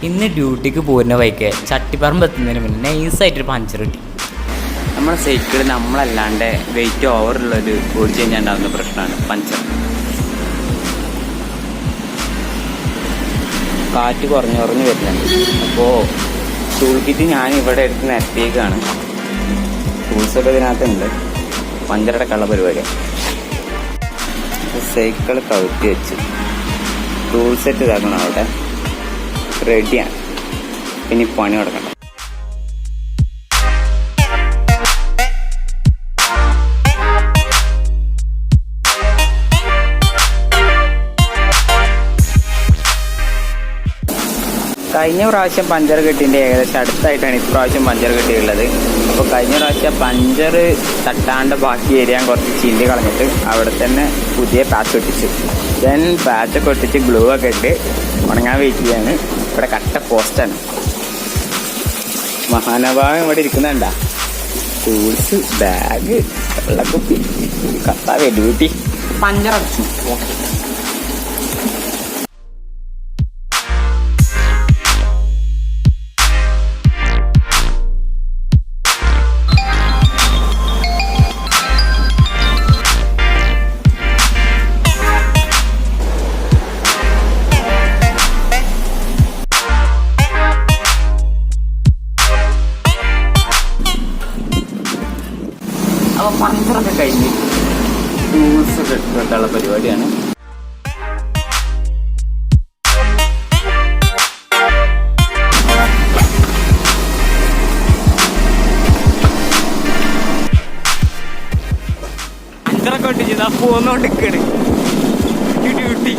ഇന്ന് ഡ്യൂട്ടിക്ക് പോകുന്ന ബൈക്ക് ചട്ടിപ്പറമ്പ് എത്തുന്നതിന് മുന്നേ നൈസായിട്ടൊരു പഞ്ചർ കിട്ടി. നമ്മുടെ സൈക്കിൾ നമ്മളല്ലാണ്ട് വെയിറ്റ് ഓവറുള്ളൊരു ഓടിച്ച് കഴിഞ്ഞാൽ ഉണ്ടാകുന്ന പ്രശ്നമാണ് പഞ്ചർ. കാറ്റ് കുറഞ്ഞു വരുന്നുണ്ട്. അപ്പോൾ ടൂൾ കിറ്റ് ഞാൻ ഇവിടെ എടുത്ത് നിരത്തിയേക്കാണ്. ടൂൾസൊക്കെ ഇതിനകത്തുണ്ട്. പഞ്ചറടക്കമുള്ള പരിപാടിയാണ്. സൈക്കിൾ കവിട്ടി വെച്ച് ടൂൾ സെറ്റ് ഇതാക്കണം. അവിടെ റെഡിയാണ്. ഇനി പണി കൊടുക്കണം. കഴിഞ്ഞ പ്രാവശ്യം പഞ്ചർ കെട്ടിൻ്റെ ഏകദേശം അടുത്തായിട്ടാണ് ഇപ്രാവശ്യം പഞ്ചർ കെട്ടിയുള്ളത്. അപ്പോൾ കഴിഞ്ഞ പ്രാവശ്യം പഞ്ചർ തട്ടാണ്ട് ബാക്കി ഏരിയ കുറച്ച് ചില്ലി കളഞ്ഞിട്ട് അവിടെ തന്നെ പുതിയ പാച്ച് ഒട്ടിച്ചു. ദെൻ പാച്ചൊക്കെ ഒട്ടിച്ച് ഗ്ലൂ ഒക്കെ ഇട്ട് ഉണങ്ങാൻ വെയിറ്റ് ചെയ്യാണ്. ഇവിടെ കട്ട പോസ്റ്റാണ്. മഹാനഭാവം ഇവിടെ ഇരിക്കുന്നുണ്ടാ. ടൂൾസ്, ബാഗ്, വെള്ളക്കുപ്പി, കത്താവേ ഡ്യൂട്ടി. പഞ്ചർ അടിച്ചു. അപ്പോൾ പഞ്ചറൊക്കെ കഴിഞ്ഞ് ടൂൾസ് കെട്ടുള്ള പരിപാടിയാണ്. പഞ്ചറൊക്കെ ഒട്ടിച്ച് പോന്നോണ്ടിരിക്കണ് ഡ്യൂട്ടി.